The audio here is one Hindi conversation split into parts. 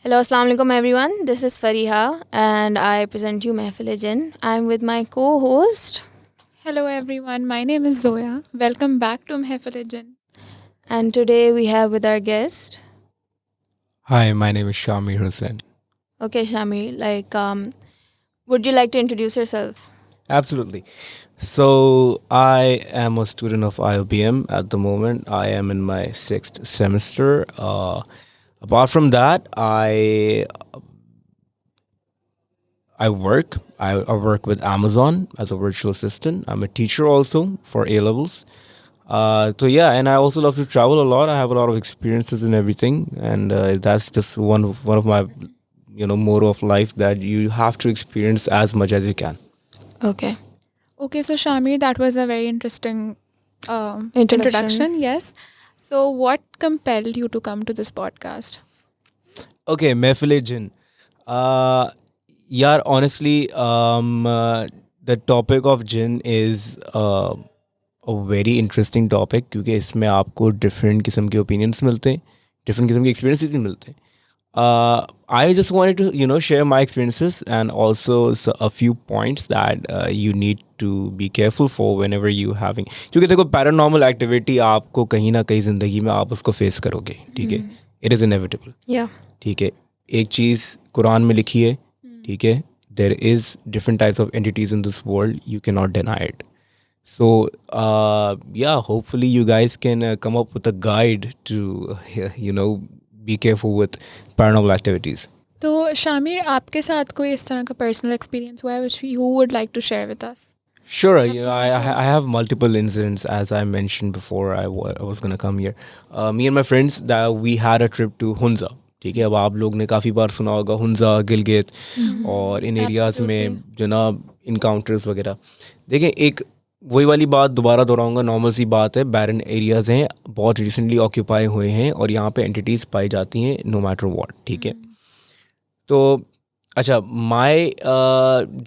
Hello, Assalamu alaikum everyone. This is Fariha and I present you Mehfil Jinn. I'm with my co-host Hello everyone, my name is Zoya. Welcome back to Mehfil. and today we have with our guest. Hi, my name is Shamir Hussain. Okay, Shami, would you like to introduce yourself? Absolutely. So, I am a student of IOBM at the moment. I am in my sixth semester. Apart from that, I work. I work with Amazon as a virtual assistant. I'm a teacher also for A levels. So yeah, and I also love to travel a lot. I have a lot of experiences in everything, and that's just one of my motto of life that you have to experience as much as you can. Okay. Okay, so Shamir, that was a very interesting Introduction. introduction. Yes. So, what compelled you to come to this podcast? Okay, Mehfil Jinn. Uh, yeah, honestly, the topic of jinn is a very interesting topic क्योंकि इसमें आपको different किस्म के opinions मिलते हैं, different किस्म के experiences भी मिलते हैं. I just wanted to share my experiences and also a few points that you need to be careful for whenever you having क्योंकि देखो paranormal activity आपको कहीं ना कहीं ज़िंदगी में आप उसको face करोगे, ठीक है? It is inevitable. Yeah. ठीक है, एक चीज़ कुरान में लिखी है, ठीक है, there is different types of entities in this world, you cannot deny it. So yeah, hopefully you guys can come up with a guide to be careful with paranormal activities. तो शामिर, आपके साथ कोई इस तरह का पर्सनल एक्सपीरियंस हुआ है which you would like to share with us? Sure, I have multiple incidents as I mentioned before I was gonna come here. Me and my friends that we had a trip to Hunza. ठीक है, अब आप लोग ने काफ़ी बार सुना होगा हुंजा, गिलगित और इन एरियाज़ में जो ना इनकाउंटर्स वगैरह. देखें, एक वही वाली बात दोबारा दोहराऊंगा, नॉर्मल सी बात है, बैरन एरियाज़ हैं, बहुत रिसेंटली ऑक्यूपाई हुए हैं और यहाँ पे एंटिटीज़ पाई जाती हैं नो मैटर व्हाट. ठीक है, तो अच्छा,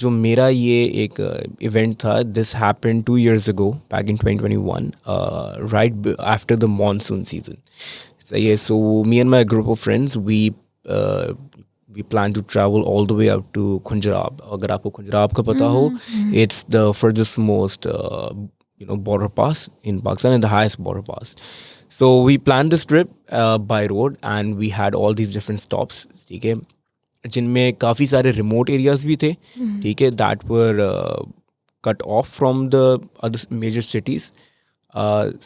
जो मेरा ये एक इवेंट था, this happened 2 years ago back in 2021, right after the monsoon season. सही है. So me and my group of friends we plan to travel all the way up to Khunjarab. अगर आपको खुंजराब का पता हो, it's the furthest most border pass in Pakistan and the highest border pass. So we planned this trip by road and we had all these different stops. ठीक है, जिनमें काफ़ी सारे रिमोट एरियाज भी थे. ठीक है, that were cut off from the other major cities.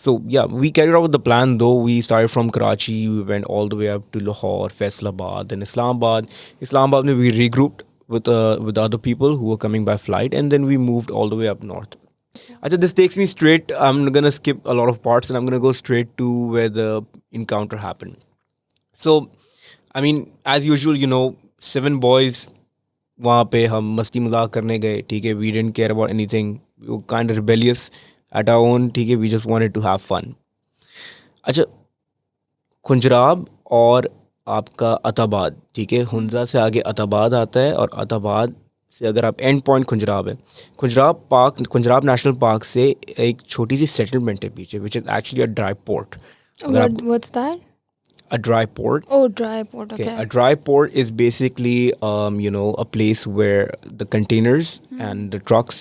So yeah, we carried out with the plan though. We started from Karachi, we went all the way up to Lahore, Faisalabad, then Islamabad. Islamabad we regrouped with other people who were coming by flight, and then we moved all the way up north. Achha, this takes me straight. I'm gonna skip a lot of parts and I'm gonna go straight to where the encounter happened. So, I mean, as usual, 7 boys. वहाँ पे हम मस्ती मजाक करने गए. ठीक है, we didn't care about anything. We were kind of rebellious at our own. ठीक है, we just wanted to have fun. अच्छा, खुंजराब और आपका अताबाद. ठीक है, हुंजा से आगे अताबाद आता है और अताबाद से अगर आप एंड पॉइंट खुंजराब है. खुंजराब नेशनल पार्क से एक छोटी सी सेटलमेंट है पीछे, which is actually a dry port. What's that? A dry port. Oh, dry port. Okay. A dry port is basically, a place where the containers and the truck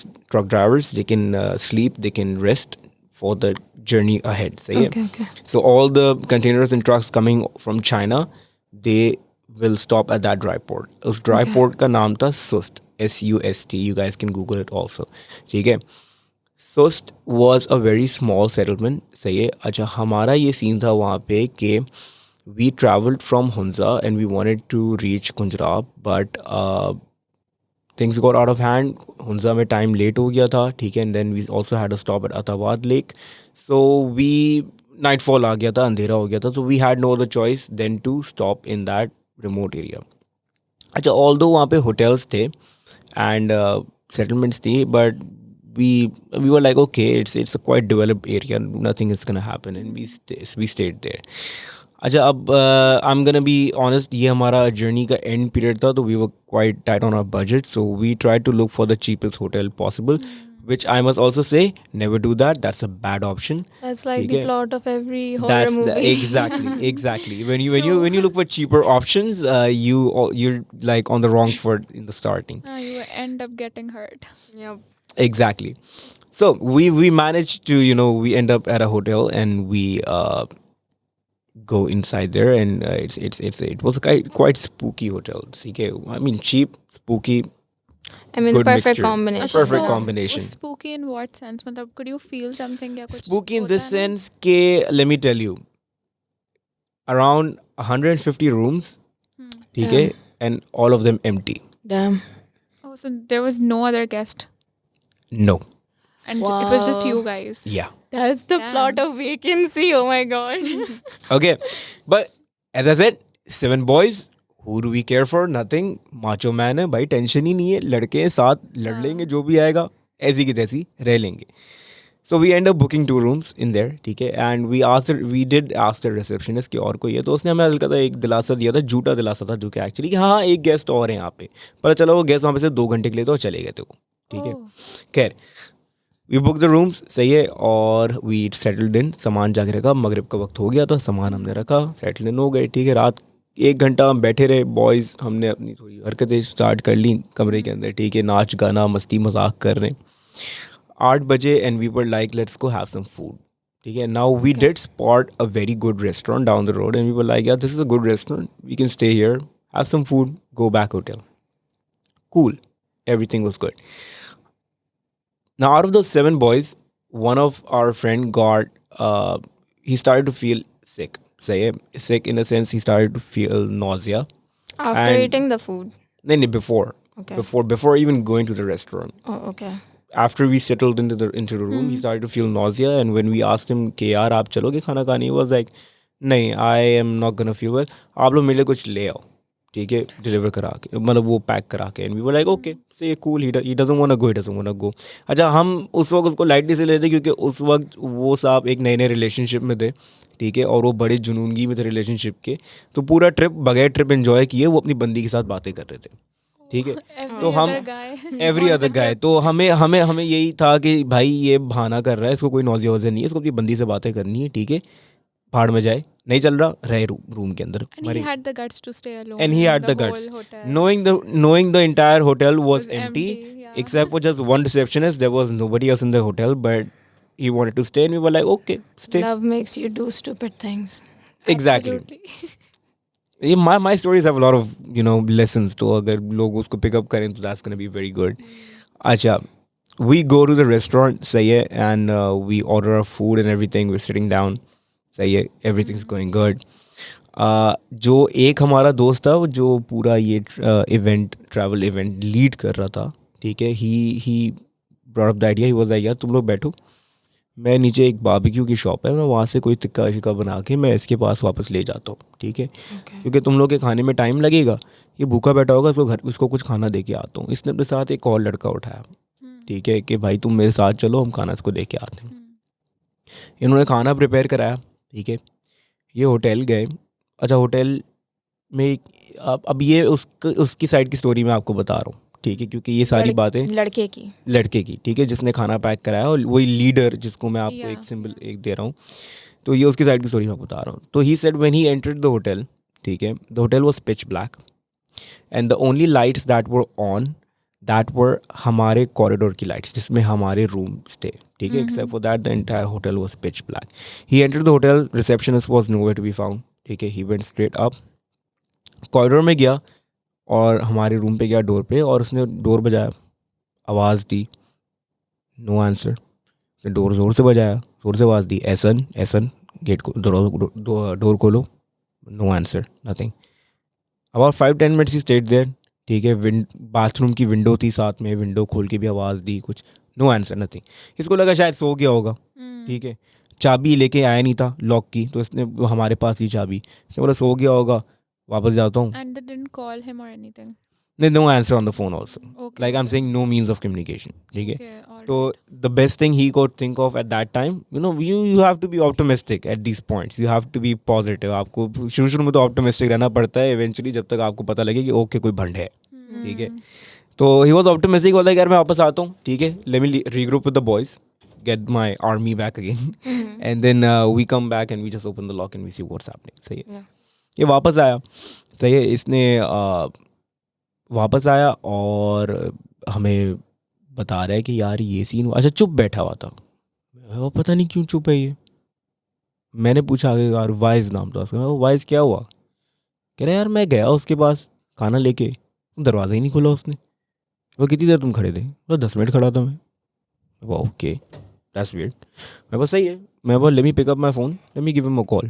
drivers, they can sleep, they can rest for the journey ahead. Sahi hai? Okay. So all the containers and trucks coming from China, they will stop at that dry port. उस dry port का नाम था Sust, SUST. You guys can Google it also. ठीक है. Sust was a very small settlement. सही है. अच्छा, हमारा ये सीन था वहाँ पे कि we traveled from Hunza and we wanted to reach Khunjarab, but things got out of hand. Hunza में time late हो गया था. ठीक है, and then we also had a stop at Atabad Lake. So nightfall आ गया था, अंधेरा हो गया था. So we had no other choice than to stop in that remote area. अच्छा, although वहाँ पे hotels थे and settlements थी, but we were like, okay, it's a quite developed area, nothing is gonna happen, and we stayed there. अच्छा, अब I am gonna be honest, ये हमारा जर्नी का एंड पीरियड था, तो we were quite tight on our budget, so we try to look for the cheapest hotel possible. which I must also say, never do that. That's a bad option. That's like ठीक the है? plot of every horror That's movie. exactly. When you look for cheaper options, you're like on the wrong foot in the starting. You end up getting hurt. Yep. Exactly. So we managed to, we end up at a hotel and we go inside there, and it was a quite spooky hotel. Okay, I mean cheap, spooky, I mean, the good perfect mixture. combination. Perfect So, combination. was spooky in what sense? मतलब could you feel something या कुछ Spooky in होता this है ना? sense ke, let me tell you, around 150 rooms, ठीक है, and all of them empty. Damn. Oh, so there was no other guest, No. and it was just Wow. you guys. Yeah. That's the Damn. plot of Vacancy. Oh my god. Okay. But as I said, 7 boys. Who do we care for? Nothing. Macho man है भाई, टेंशन ही नहीं है. लड़के हैं साथ, लड़ लेंगे जो भी आएगा, ऐसी की तैसी रह लेंगे. So we end up booking 2 rooms in there, ठीक है. And we did ask the receptionist कि और कोई है, तो उसने हमें हल्का सा एक दिलासा दिया था, झूठा दिलासा था, जो कि एक्चुअली कि हाँ एक गेस्ट और है यहाँ पे. पता चला वो गेस्ट वहाँ पे से 2 घंटे के लिए तो चले गए थे वो, ठीक है. खैर, वी बुक द रूम्स, सही है, और वी सेटल्ड इन. सामान जाके रखा, मगरिब का वक्त हो गया था, सामान हमने रखा, सेटल इन हो गए, ठीक है. रात 1 घंटा हम बैठे रहे बॉयज़, हमने अपनी थोड़ी हरकतें स्टार्ट कर ली कमरे के अंदर, ठीक है. नाच गाना मस्ती मजाक कर रहे हैं. 8 बजे and we were like let's go have some food, ठीक है. Now we did spot a very good restaurant down the road and we were like यार this is a good restaurant, we can stay here, have some food, go back hotel. Cool, everything was good. Now, out of those 7 boys, one of our friend got, he started to feel sick. Say sick in a sense, he started to feel nausea. After And- eating the food. Then before, Okay. before even going to the restaurant. Oh, okay. After we settled into the room, he started to feel nausea. And when we asked him कि यार आप चलोगे खाना खाने, he was like, नहीं, I am not gonna feel well. आप लोग मेरे लिए कुछ ले आओ, ठीक है, डिलीवर करा के, मतलब वो पैक करा के. And we were like okay, say cool, he doesn't want to go. अच्छा, हम उस वक्त उसको लाइटली से लेते क्योंकि उस वक्त वो साहब एक नए रिलेशनशिप में थे, ठीक है, और वो बड़े जुनूनगी में थे रिलेशनशिप के. तो पूरा ट्रिप बगैर ट्रिप एंजॉय किए वो अपनी बंदी के साथ बातें कर रहे थे, ठीक है. तो हम एवरी अदर गाय, तो हमें यही था कि भाई ये बहाना कर रहा है, इसको कोई नौजिया वजह नहीं है, इसको अपनी बंदी से बातें करनी है, ठीक है, भाड़ में जाए, नहीं चल रहा रहे रूम के अंदर. And he had the guts to stay alone. And he in had the whole guts. hotel. Knowing the entire hotel was empty, yeah. except for just one receptionist. There was nobody else in the hotel, but he wanted to stay, and we were like, okay, stay. Love makes you do stupid things. Exactly. Absolutely. Yeah, my stories have a lot of lessons. तो अगर लोग उसको pick up करें तो that's gonna be very good. अच्छा, we go to the restaurant, सही है, and we order our food and everything. We're sitting down, सही है, everything's going good. जो एक हमारा दोस्त था जो पूरा ये ट्रैवल इवेंट लीड कर रहा था, ठीक है, ही brought up the idea. He was like यार तुम लोग बैठो, मैं नीचे एक बारबेक्यू की शॉप है, मैं वहाँ से कोई टिक्का शिक्का बना के मैं इसके पास वापस ले जाता हूँ, ठीक है, क्योंकि तुम लोग के खाने में टाइम लगेगा, ये भूखा बैठा होगा, इसको कुछ खाना दे के आता हूँ. इसने अपने साथ एक और लड़का उठाया, ठीक है, कि भाई तुम मेरे साथ चलो, हम खाना इसको दे के आते हैं. इन्होंने खाना प्रिपेयर कराया, ठीक है, ये होटल गए. अच्छा, होटल में अब ये उसकी साइड की स्टोरी मैं आपको बता रहा हूँ, ठीक है, क्योंकि ये सारी बातें लड़के की, ठीक है, जिसने खाना पैक कराया, और वही लीडर जिसको मैं आपको एक सिंबल एक दे रहा हूँ, तो ये उसकी साइड की स्टोरी मैं बता रहा हूँ. तो he said when he entered the hotel, ठीक है, the hotel was pitch black and the only lights that were on that were हमारे कॉरिडोर की लाइट्स जिसमें हमारे रूम थे, ठीक है, except for that the entire hotel was pitch black. He entered the hotel, receptionist was nowhere to be found, ठीक है. He went straight up, corridor में गया और हमारे रूम पे गया डोर पे, और उसने डोर बजाया, आवाज़ दी, नो आंसर. उसने डोर ज़ोर से बजाया, ज़ोर से आवाज़ दी, एसन गेट को डोर खोलो, no answer, nothing. About 5-10 minutes he stayed there, ठीक है. बाथरूम की विंडो थी साथ में, विंडो खोल के भी आवाज़ दी, कुछ नो आंसर, नथिंग. इसको लगा शायद सो गया होगा, ठीक है. चाबी लेके आया नहीं था लॉक की, तो इसने हमारे पास ही चाबी, इसने बोला सो गया होगा, वापस जाता हूँ. And they didn't call him or anything. There's no answer on the phone also. Okay. Like I'm saying, no means of communication. ठीक है. Okay, all So the best thing he could think of at that time, you have to be optimistic at these points. You have to be positive. आपको शुरू में तो optimistic रहना पड़ता है. Eventually जब तक आपको पता लगे कि okay कोई भंड है, ठीक है. तो ही वॉज ऑप्टिमिस्टिक, बोला यार मैं वापस आता हूँ, ठीक है, let me regroup with the boys, get my army back again, and then we come back and we just open the lock and we see what's happening. सही है. ये वापस आया. सही है. इसने वापस आया और हमें बता रहा है कि यार ये सीन. अच्छा, चुप बैठा हुआ था. वो पता नहीं क्यों चुप है ये. मैंने पूछा आगे यार वाइज नाम था उसका. वाइज क्या हुआ? कह रहे यार मैं गया उसके पास खाना लेके, दरवाज़ा ही नहीं खोला उसने. वो कितनी देर तुम खड़े थे? वो 10 मिनट खड़ा था मैं. वो ओके दैट्स वियर्ड. मैं बस सही है. मैं बोल let me pick up my phone, let me give him a call.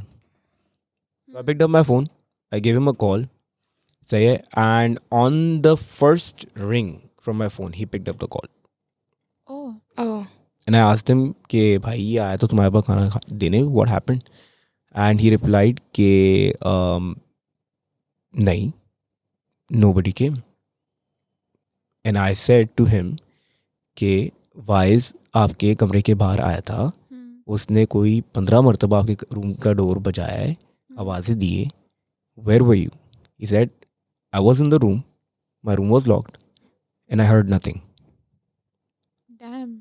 I picked up my phone, I give him a call. सही है. And on the first ring from my phone he picked up the call. Oh. And I asked him कि भाई ये आया तो तुम्हारे पास खाना देने, what happened? And he replied कि नहीं, nobody came. And I said to him कि वाइज आपके कमरे के बाहर आया था, उसने कोई 15 मरतबा आपके रूम का डोर बजाया है, आवाज़ें दिए. Where were you? He said, I was in the room, my room was locked and I heard nothing. Damn.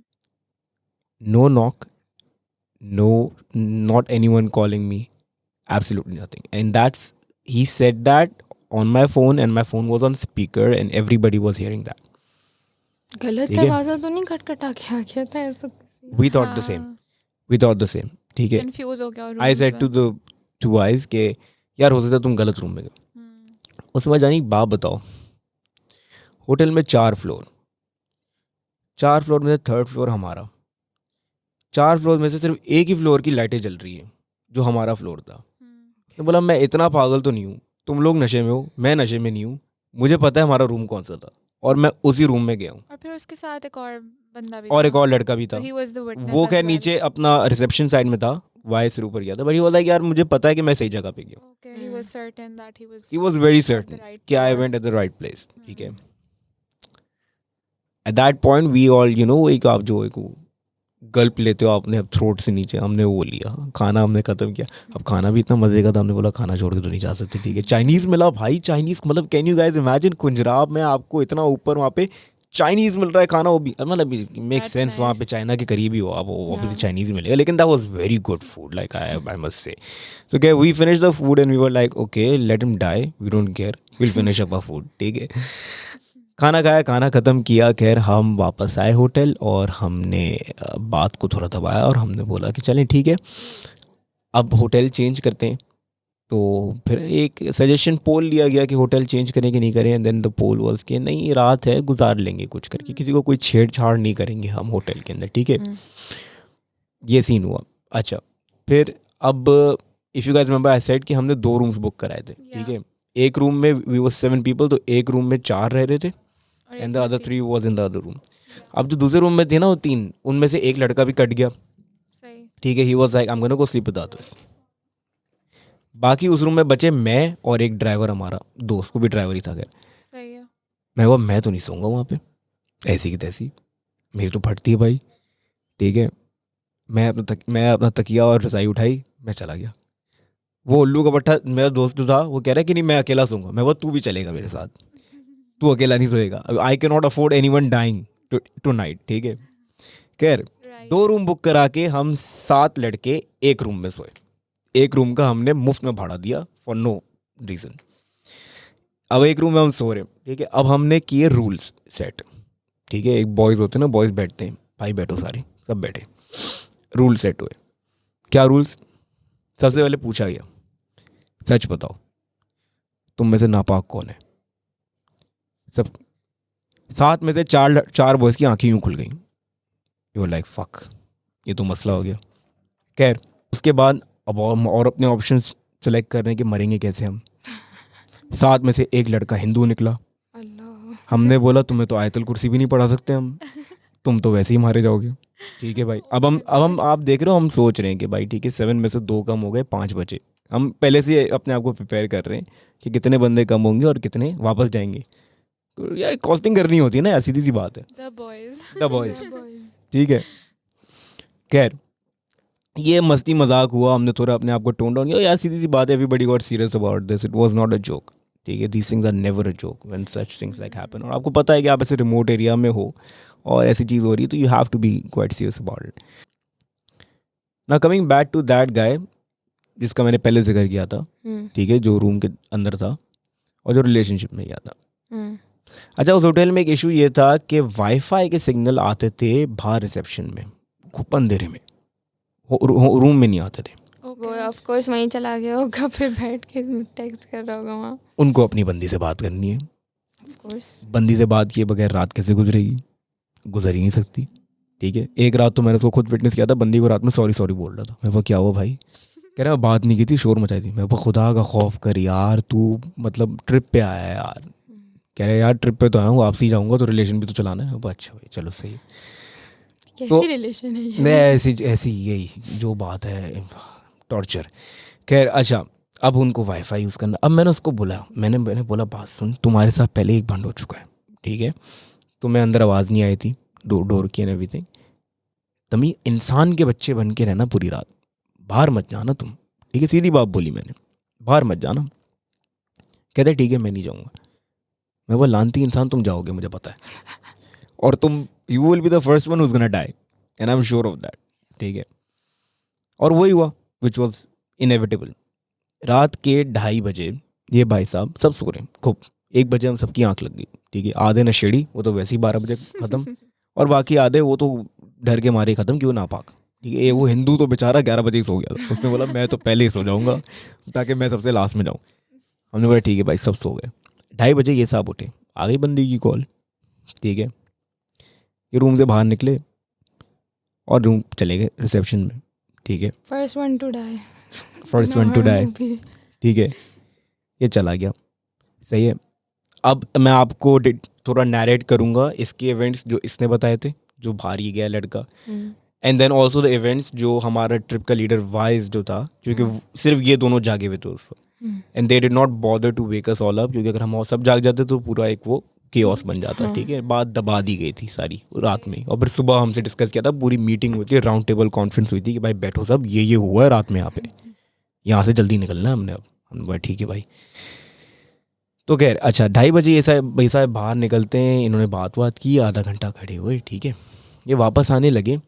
No knock, no, not anyone calling me, absolutely nothing. And that's, he said that on my phone and my phone was on speaker and everybody was hearing that. गलत ठीक है. दरवाजा तो नहीं खटखटा के आ गया था ऐसा किसी? We thought the same. We thought the same. ठीक है. कंफ्यूज हो गया. और I said to the two guys कि यार हो सकता है तुम गलत रूम में गए. उसमें जानी बात बताओ. होटल में 4 फ्लोर, 4 फ्लोर में से 3rd फ्लोर हमारा. 4 फ्लोर में से सिर्फ एक ही फ्लोर की लाइटें जल रही है जो हमारा फ्लोर था. तो बोला मैं इतना पागल तो नहीं हूँ, तुम लोग नशे में हो, मैं नशे में नहीं हूँ, मुझे पता है हमारा रूम कौन सा था और मैं उसी रूम में गया हूँ. और फिर उसके साथ एक और बंदा भी और था. एक और लड़का भी था. So he was the witness वो as खैर well. नीचे अपना रिसेप्शन साइड में था, वाई सिर ऊपर गया था. बट ही बोला यार मुझे पता है कि मैं सही जगह पे गया. Okay, he was certain that he was. He was very at the certain right कि I floor. Went at the right place. ठीक है. At that point we all एक आप जो एक गल्प लेते हो आपने अब थ्रोट से नीचे, हमने वो लिया. खाना हमने ख़त्म किया. अब खाना भी इतना मज़े का था, हमने बोला खाना छोड़ के तो नहीं जा सकते. ठीक है. चाइनीज़ मिला भाई. चाइनीज़ मतलब कैन यू गाइस इमेजिन कुंजराब में आपको इतना ऊपर वहाँ पे चाइनीज़ मिल रहा है खाना. वो भी मतलब मेक That's सेंस. वहाँ पे nice. चाइना के करीब ही हो आप, ऑब्वियसली Yeah. चाइनीज़ ही मिलेगा. लेकिन that was very good food, like I must say. तो क्या we finish the food and we were like okay let him die, we don't care, will finish up our food. ठीक है. खाना खाया, खाना ख़त्म किया. खैर हम वापस आए होटल और हमने बात को थोड़ा दबाया और हमने बोला कि चलें ठीक है अब होटल चेंज करते हैं. तो फिर एक सजेशन पोल लिया गया कि होटल चेंज करें कि नहीं करें. And then the poll was कि नहीं रात है गुजार लेंगे कुछ करके, किसी को कोई छेड़छाड़ नहीं करेंगे हम होटल के अंदर. ठीक है. ये सीन हुआ. अच्छा फिर अब if you guys remember I said कि हमने 2 रूम्स बुक कराए थे. ठीक है. एक रूम में वी वाज 7 पीपल, तो एक रूम में 4 रह रहे थे और एंड एक द अदर में 3 was in the other room. अब जो दूसरे रूम में थे ना वो 3, उनमें से एक लड़का भी कट गया. सही. ठीक है. He was like I am gonna go sleep with others. बाकी उस रूम में बचे मैं और एक ड्राइवर, हमारा दोस्त, को भी ड्राइवर ही था. खैर सही है. मैं तो नहीं सोऊंगा वहाँ पे ऐसी की तैसी, मेरी तो फटती है भाई. ठीक है. मैं अपना तकिया और रज़ाई उठाई, मैं चला गया. वो उल्लू का पट्टा मेरा दोस्त जो था वो कह रहा है कि नहीं मैं अकेला सोऊंगा. मैं बोला तू भी चलेगा मेरे साथ, तू अकेला नहीं सोएगा. I can not afford anyone dying tonight. ठीक है. खैर Right. 2 रूम बुक करा के हम 7 लड़के एक रूम में सोए. एक रूम का हमने मुफ्त में भाड़ा दिया फॉर नो रीज़न. अब एक रूम में हम सो रहे. ठीक है. अब हमने किए रूल्स सेट. ठीक है. एक बॉयज़ होते हैं ना, बॉयज़ बैठते हैं, भाई बैठो सारे, सब बैठे. रूल सेट हुए. क्या रूल्स? सबसे पहले पूछा गया सच बताओ तुम में से नापाक कौन है. सब 7 में से 4 बॉयज़ की आंखें यूँ खुल गई. यू लाइक फक, ये तो मसला हो गया. खैर उसके बाद अब और अपने ऑप्शंस सेलेक्ट करने के मरेंगे कैसे हम. 7 में से एक लड़का हिंदू निकला. अल्लाह. हमने बोला तुम्हें तो आयतुल कुर्सी भी नहीं पढ़ा सकते हम, तुम तो वैसे ही मारे जाओगे. ठीक है भाई. अब हम आप देख रहे हो हम सोच रहे हैं कि भाई ठीक है 7 में से 2 कम हो गए, 5 बचे. हम पहले से अपने आप को प्रिपेयर कर रहे हैं कि कितने बंदे कम होंगे और कितने वापस जाएंगे. तो यार कॉस्टिंग करनी होती है ना यार, सीधी सी बात है. The boys. The boys. ठीक है. खैर ये मस्ती मजाक हुआ, हमने थोड़ा अपने आप को टोन डाउन किया. यार सीधी सी बात है, everybody got serious about this, it was not a joke. ठीक है, these things are never a joke when such things like happen, और आपको पता है कि आप ऐसे रिमोट एरिया में हो और ऐसी चीज़ हो रही है, तो you have to be quite serious about it. Now coming back to that guy जिसका मैंने पहले जिक्र किया था, ठीक है, जो रूम के अंदर था और जो रिलेशनशिप में गया था. अच्छा, उस होटल में एक इशू ये था कि वाईफाई के सिग्नल आते थे बाहर रिसेप्शन में, खूब अंधेरे में, रूम में नहीं आते थे. वो ऑफ कोर्स वहीं चला गया होगा, फिर बैठ के टेक्स्ट कर रहा होगा वहाँ. उनको अपनी बंदी से बात करनी है, ऑफ कोर्स. बंदी से बात किए बगैर रात कैसे गुजरेगी, गुजर ही नहीं सकती. ठीक है, एक रात तो मैंने उसको खुद विटनेस किया था, बंदी को रात में सॉरी सॉरी बोल रहा था. मैं वो क्या हुआ भाई, कह रहा बात नहीं की थी, शोर मचाई थी. मैं वो खुदा का खौफ कर यार, तू मतलब ट्रिप पे आया है यार. कह रहे यार ट्रिप पे तो आया हूँ, वापसी जाऊँगा तो रिलेशन भी तो चलाना है. अच्छा भाई चलो सही है. कैसी रिलेशन है ये? नहीं, ऐसी यही जो बात है, टॉर्चर. खैर अच्छा, अब उनको वाईफाई यूज़ करना. अब मैंने उसको बोला, मैंने बोला बात सुन, तुम्हारे साथ पहले एक बंद हो चुका है, ठीक है, तुम्हें अंदर आवाज़ नहीं आई थी डोर की एंड एवरीथिंग. तमी इंसान के बच्चे बन के रहना पूरी रात, बाहर मत जाना तुम. ठीक है, सीधी बात बोली मैंने, बाहर मत जाना. कहते ठीक है मैं नहीं जाऊँगा. मैं वो लानती इंसान, तुम जाओगे मुझे पता है, और तुम you will be the first one who's gonna die and I am sure of that. ठीक है, और वही हुआ विच वॉज इनएविटेबल. रात के 2:30 बजे ये भाई साहब सब सो रहे हैं खूब. 1 बजे हम सबकी आंख लग गई. ठीक है, आधे नशेड़ी, वो तो वैसे ही 12 बजे ख़त्म, और बाकी आधे वो तो डर के मारे ख़त्म, क्यों नापाक. ठीक है, वो हिंदू तो बेचारा 11 बजे ही सो गया था. उसने बोला मैं तो पहले ही सो जाऊँगा ताकि मैं सबसे लास्ट में जाऊँ. हमने बोला ठीक है भाई, सब सो गए. 2:30 बजे ये साहब उठे, आ गई बंदी की कॉल. ठीक है, ये रूम से बाहर निकले और रूम चले गए रिसेप्शन में. ठीक है, first one to die. First one to die. ठीक है, ये चला गया. सही है. अब मैं आपको थोड़ा नैरेट करूँगा इसके इवेंट्स जो इसने बताए थे, जो बाहर ही गया लड़का, and then also the events जो हमारा ट्रिप का लीडर वाइज जो था, क्योंकि सिर्फ ये दोनों जागे हुए थे उस वक्त, and they did not bother to wake us all up, क्योंकि अगर हम और सब जाग जाते तो पूरा एक वो केओस बन जाता. ठीक है, बात दबा दी गई थी सारी रात में, और फिर सुबह हमसे डिस्कस किया था, पूरी मीटिंग हुई थी, राउंड टेबल कॉन्फ्रेंस हुई थी कि भाई बैठो सब, ये हुआ है रात में यहाँ पे, यहाँ से जल्दी निकलना है हमने. अब हमने बोला ठीक है भाई. तो खैर अच्छा, 2:30 बजे ये साहब बाहर निकलते हैं. इन्होंने बात की, आधा घंटा खड़े हुए. ठीक है, ये वापस आने लगे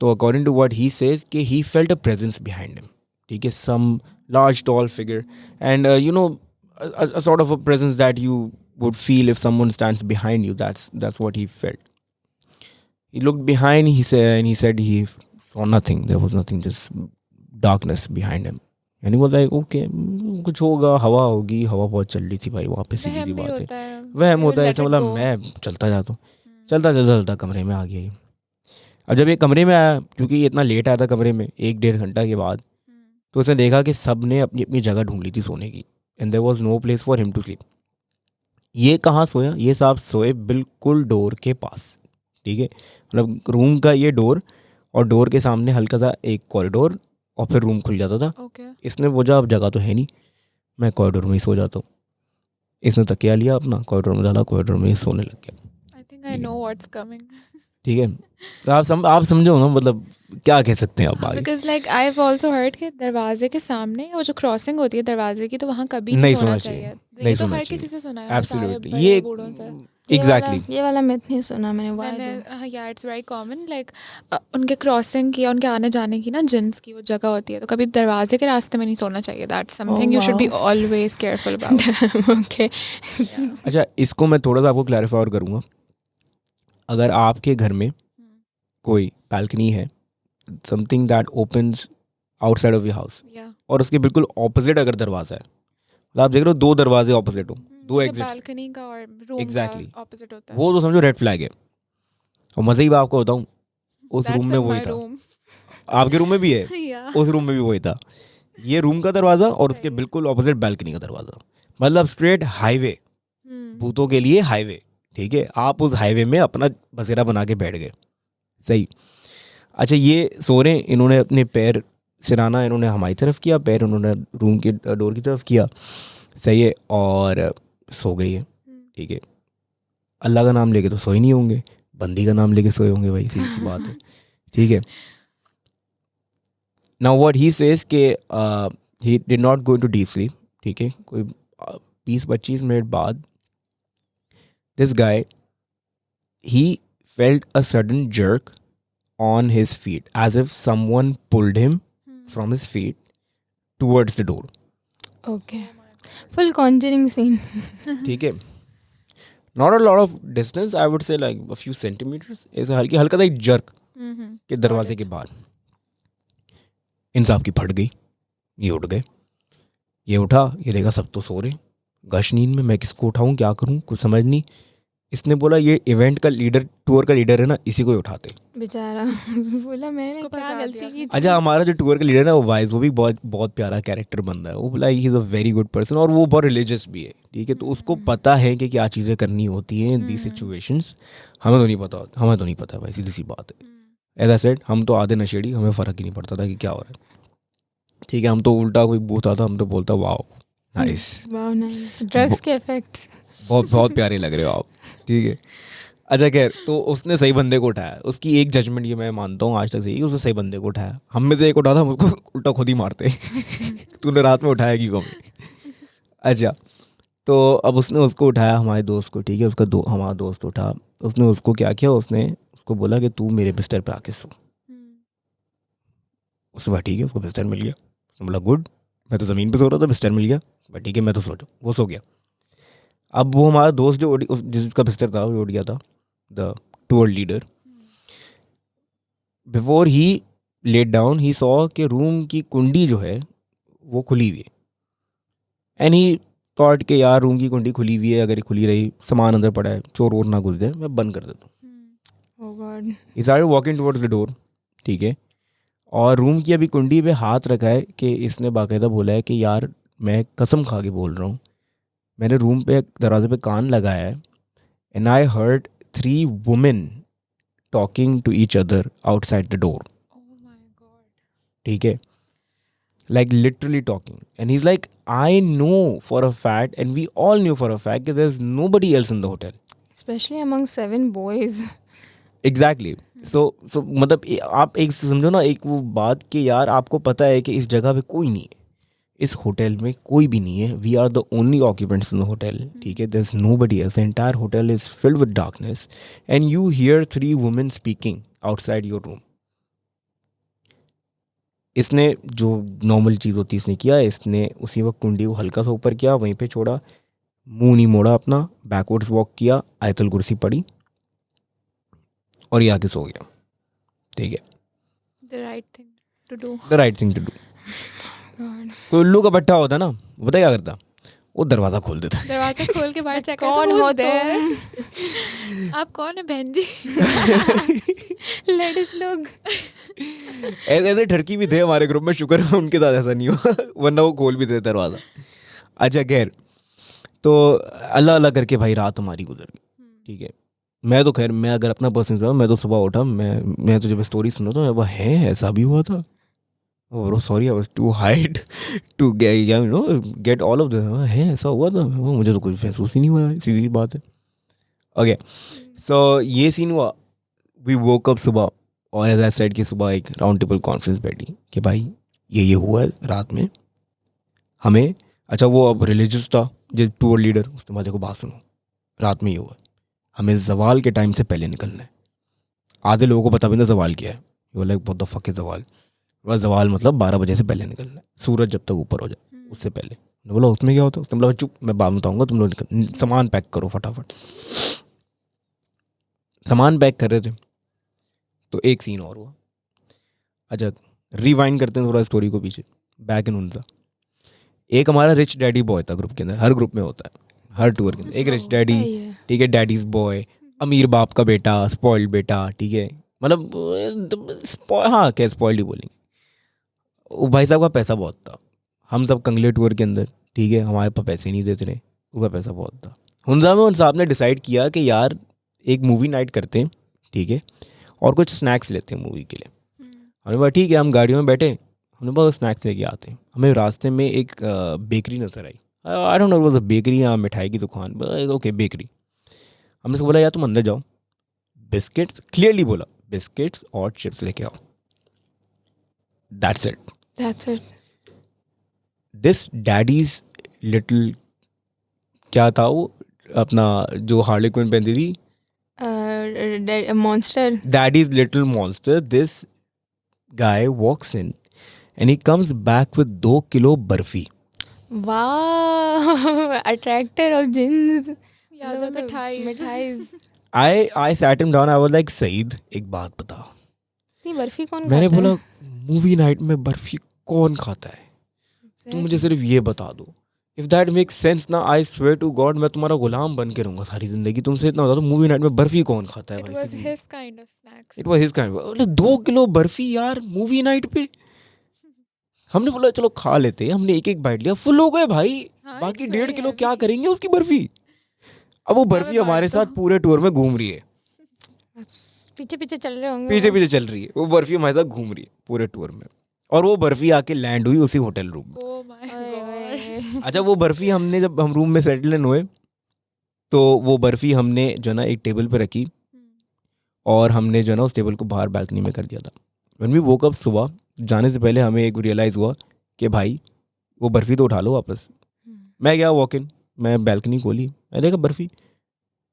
तो according to what he says कि he felt a presence behind him. ठीक है, सम large tall figure, and you know, a sort of a presence that you would feel if someone stands behind you. That's what he felt. He looked behind, he said he saw nothing. There was nothing, just darkness behind him. And he was like, okay, कुछ होगा, हवा होगी, हवा बहुत चल रही थी भाई वहाँ पे. सीधी सी बात है, वहम होता है. ऐसा मतलब मैं चलता जाता हूँ, चलता कमरे में आ गया. अब जब ये कमरे में आया, क्योंकि ये इतना लेट आया था कमरे में 1-1.5 घंटा के बाद, तो उसने देखा कि सब ने अपनी अपनी जगह ढूंढ ली थी सोने की, and there was no place for him to sleep. ये कहाँ सोया, ये साहब सोए बिल्कुल डोर के पास. ठीक है, मतलब रूम का ये डोर, और डोर के सामने हल्का सा एक कॉरिडोर, और फिर रूम खुल जाता था. इसने बोझा अब जगह तो है नहीं, मैं कॉरिडोर में ही सो जाता हूँ. इसने तकिया लिया अपना, कॉरिडोर में डाला, कॉरिडोर में ही सोने लग गया. I think I know what's coming. ठीक है, तो आप समझो ना, मतलब क्या कह सकते हैं आप आगे. Because like I've also heard कि दरवाजे के सामने वो जो क्रॉसिंग होती है दरवाजे की, तो वहाँ कभी नहीं नहीं सोना सोना चाहिए. चाहिए. नहीं ये तो सोना हर चाहिए. किसी से सुना है. Absolutely. सारे ये बूढ़ों से. एग्जैक्टली. ये वाला myth नहीं सुना मैंने. मैंने yeah, it's very common. Like उनके क्रॉसिंग की, उनके आने जाने की ना, जिन्स की वो जगह होती है, तो कभी दरवाजे के रास्ते में नहीं सोना चाहिए. That's something you should be always careful about. Okay. अच्छा, इसको मैं थोड़ा सा आपको क्लैरिफाई और करूँगा. अगर आपके घर में कोई बैल्कनी है, something that opens outside of your house, और उसके बिल्कुल ऑपोजिट अगर दरवाज़ा है, मतलब आप देख रहे हो 2 दरवाजे ऑपोजिट हो, 2 एग्जिट, बालकनी का और रूम Exactly. का ऑपोजिट होता है, वो तो समझो रेड फ्लैग है. और मज़े ही आपको बताऊँ, उस रूम में वही था. आपके रूम में भी है, yeah. उस रूम में भी वही था. ये रूम का दरवाज़ा और उसके बिल्कुल ऑपोजिट बैल्कनी का दरवाज़ा, मतलब स्ट्रेट हाईवे, भूतों के लिए हाईवे. ठीक है, आप उस हाईवे में अपना बसेरा बना के बैठ गए. सही. अच्छा, ये सो रहे, इन्होंने अपने पैर सिराना इन्होंने हमारी तरफ किया, पैर उन्होंने रूम के डोर की तरफ किया. सही है, और सो गई है. ठीक है, अल्लाह का नाम लेके तो सोए नहीं होंगे, बंदी का नाम लेके सोए होंगे भाई, सीधी सी बात है. ठीक है. नाउ व्हाट ही सेज के he did not go into deep sleep. ठीक है, कोई 20-25 मिनट बाद this guy, he felt a sudden jerk on his feet as if someone pulled him from his feet towards the door. Okay. Full conjuring scene. ठीक है, not a lot of distance, I would say like a few centimeters. ऐसा हल्का सा एक jerk के दरवाजे के बाहर. इंसाफ की फट गई, ये उठ गए, ये उठा, ये देखा सब तो सो रहे, गश नींद में, मैं किसको उठाऊं, क्या करूं, कुछ समझ नहीं. इसने बोला ये इवेंट का लीडर, टूर का लीडर है ना, इसी को ही उठाते. बेचारा बोला मैंने उसको क्या फंसा गलती दिया की थी. अच्छा, हमारा जो टूर का लीडर है ना, वो वाइज, वो भी बहुत बहुत प्यारा कैरेक्टर बंदा है. वो बोला he is a very good person और वो बहुत रिलीजियस भी है. ठीक है, तो उसको पता है कि क्या चीज़ें करनी होती हैं इन दी सिचुएशंस. हमें तो नहीं पता, हमें तो नहीं पता भाई, सीधी सी बात है. एज आई सेड, हम तो आधे नशेड़ी, हमें फ़र्क ही नहीं पड़ता था कि क्या हो रहा है. ठीक है, हम तो उल्टा कोई भूत आता, हम तो बोलता wow nice, wow nice, drugs के इफेक्ट्स. बहुत बहुत प्यारे लग रहे हो आप. ठीक है. अच्छा खैर, तो उसने सही बंदे को उठाया. उसकी एक जजमेंट ये मैं मानता हूँ आज तक सही, उसने सही बंदे को उठाया. हम में से एक उठाता, हम उसको उल्टा खुद ही मारते. तूने रात में उठाया कि कौन. अच्छा, तो अब उसने उसको उठाया, हमारे दोस्त को. ठीक है, उसका हमारा दोस्त उठा. उसने उसको क्या किया, उसने उसको बोला कि तू मेरे बिस्तर पे आके सो. उसने बोला ठीक है, उसको बिस्तर मिल गया. उसने बोला गुड, मैं तो ज़मीन पे सो रहा था, बिस्तर मिल गया, बट ठीक है मैं तो सो जाऊँ. वो सो गया. अब वो हमारा दोस्त जो जिसका बिस्तर था वो उठ गया था, the tour leader. Before he laid down, he saw कि रूम की कुंडी जो है वो खुली हुई है. एंड ही थॉट कि यार रूम की कुंडी खुली हुई है, अगर ये खुली रही, सामान अंदर पड़ा है, चोर वोर ना घुस जाए, मैं बंद कर देता हूँ. Oh God. He started walking towards the door. ठीक है, और रूम की अभी कुंडी पे हाथ रखा है कि इसने बाकायदा बोला है कि यार मैं कसम खा के बोल रहा हूँ, मैंने रूम पे दरवाजे पे कान लगाया है, and I heard 3 women talking to each other outside the door. ठीक है, like literally talking. And he's like, I know for a fact, and we all knew for a fact that there's nobody else in the hotel. Especially among 7 boys. Exactly. So मतलब आप एक समझो ना, एक वो बात कि यार आपको पता है कि इस जगह पे कोई नहीं है, इस होटल में कोई भी नहीं है. We are the only occupants in the hotel. ठीक है, there is nobody else. The entire hotel is filled with darkness and you hear 3 women speaking outside your room. इसने जो नॉर्मल चीज़ होती है इसने किया, इसने उसी वक्त कुंडी को हल्का सा ऊपर किया, वहीं पे छोड़ा, मुंह नहीं मोड़ा अपना, बैकवर्ड्स वॉक किया, आयतल कुर्सी पड़ी और ये आके सो गया. ठीक है, The right thing to do. The right thing to do. God. कोई उल्लू का भट्टा होता ना, पता क्या करता, वो दरवाज़ा खोल देता. दरवाजा खोल के बाहर चेक कौन करता हो there? आप कौन है बहन जी? लेडीज लोग. ऐसे ठरकी भी थे हमारे ग्रुप में, शुक्र है उनके साथ ऐसा नहीं हुआ, वरना वो खोल भी देते दरवाज़ा. अच्छा खैर, तो अल्लाह अल्लाह करके भाई रात हमारी गुजर गई. ठीक है, मैं तो खैर, मैं अगर अपना पर्सन बताऊँ, मैं तो सुबह उठा, मैं तो जब स्टोरी सुना तो मैं वो है ऐसा भी हुआ था. Oh sorry, I was to hide to get all of this. है ऐसा हुआ था, मुझे तो कुछ महसूस ही नहीं हुआ, सीधी बात है. ओके, सो ये सीन हुआ. वी वोक अप सुबह, और एज आई सेड कि सुबह एक राउंड टेबल कॉन्फ्रेंस बैठी कि भाई ये हुआ है रात में हमें. अच्छा, वो अब रिलीजियस था जो टूर लीडर, उसने बोला देखो बात सुनो, रात में ये हुआ, हमें जवाल के टाइम से पहले निकलना है. आधे लोगों को पता भी ना जवाल क्या है. वो लाइक बहुत द फक है जवाल. बस जवाल मतलब 12 बजे से पहले निकलना है, सूरज जब तक ऊपर हो जाए उससे पहले. मैंने बोला उसमें क्या होता है. उसने बोला चुप, मैं बात बताऊँगा, तुम लोग सामान पैक करो फटाफट. सामान पैक कर रहे थे तो एक सीन और हुआ. अच्छा, रिवाइंड करते हैं थोड़ा स्टोरी को पीछे, बैक इन हुंजा. एक हमारा रिच डैडी बॉय था ग्रुप के अंदर, हर ग्रुप में होता है, हर टूर के अंदर एक रिच डैडी. ठीक है, डैडीज बॉय, अमीर बाप का बेटा, स्पॉइल्ड बेटा. ठीक है, मतलब हाँ क्या स्पॉइल्ड ही बोलेंगे. वो भाई साहब का पैसा बहुत था. हम सब कंगले टूर के अंदर. ठीक है, हमारे पास पैसे नहीं देते रहे, उसका पैसा बहुत था. हुंजा में उन साहब ने डिसाइड किया कि यार एक मूवी नाइट करते हैं. ठीक है, और कुछ स्नैक्स लेते हैं मूवी के लिए. हमने बोला ठीक है, हम गाड़ियों में बैठे, हमने बहुत स्नैक्स लेके आते हैं. हमें रास्ते में एक बेकरी नज़र आई. I don't know was a bakery या मिठाई की दुकान. Okay bakery. हमने उसको बोला यार तुम अंदर जाओ, बिस्किट्स, क्लियरली बोला बिस्किट्स और चिप्स लेके आओ. That's it. That's it. This daddy's little क्या था वो अपना जो हार्ले क्विन पहनती थी, monster. Daddy's little monster. This guy walks in and he comes back with 2 kilo barfi. Wow, attractor of jinns. Yeah, the mithais. मिठाइज. I sat him down. I was like, Saeed, एक बात बता. इतनी बर्फी कौन मैंने खाता बोला है? मूवी नाइट में बर्फी कौन खाता है? तुम मुझे सिर्फ ये बता दो. इफ दैट मेक सेंस ना, आई स्वेयर टू गॉड मैं तुम्हारा गुलाम बन के रहूंगा सारी जिंदगी. तुमसे इतना बता दो मूवी नाइट में बर्फी कौन खाता है It भाई? was his kind of snacks. It was his kind. 2 kilo barfi यार मूवी नाइट पे. हमने बोला चलो खा लेते हैं. हमने एक एक बाइट लिया, फुल हो गए भाई. हाँ, बाकी it's 1.5 very किलो heavy. क्या करेंगे उसकी बर्फी. अब वो बर्फी मैं हमारे बांट दो. साथ पूरे टूर में घूम रही है. पीछे पीछे चल रहे होंगे. पीछे पीछे चल रही है वो बर्फी, हमारे साथ घूम रही है पूरे टूर में. और वो बर्फी आके लैंड हुई उसी होटल रूम में. Oh my ओए, god. ओए. अच्छा वो बर्फी हमने जब हम रूम में सेटल इन हुए तो वो बर्फी हमने जो ना एक टेबल पे रखी और हमने जो ना उस टेबल को बाहर बैल्कनी में कर दिया था. व्हेन वी वोक अप सुबह जाने से पहले हमें एक रियलाइज़ हुआ कि भाई वो बर्फी तो उठा लो वापस. मैं गया वॉक इन, मैं बैल्कनी खोली, मैं देखा बर्फी.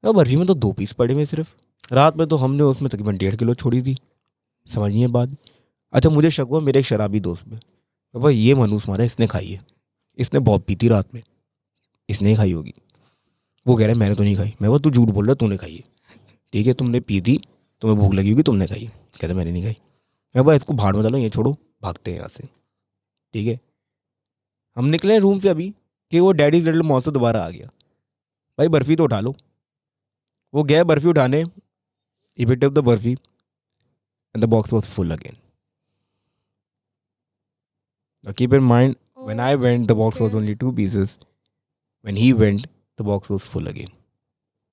और बर्फी में तो 2 पीस पड़े हुए सिर्फ. रात में तो हमने उसमें तकरीबन 1.5 किलो छोड़ी थी. समझिए बात. अच्छा मुझे शक हुआ मेरे एक शराबी दोस्त में, भाई ये मनूस मारा इसने खाई है, इसने बहुत पीती रात में, इसने ही खाई होगी. वो कह रहा है मैंने तो नहीं खाई. मैं वो तू झूठ बोल रहा है, तूने खाई है. ठीक है तुमने पी थी, तुम्हें भूख लगी होगी, तुमने खाई. कहते मैंने नहीं खाई. मैं भाई इसको भाड़ में डालो, ये छोड़ो, भागते हैं यहाँ से. ठीक है हम निकले रूम से अभी कि वो डैडीज लिटिल मॉन्स्टर दोबारा आ गया. भाई बर्फी तो उठा लो. वो गया बर्फी उठाने, he picked up the barfi and the box was full again. Now keep in mind, when I went, the box was Okay. only 2 pieces. When he went, the box was full again.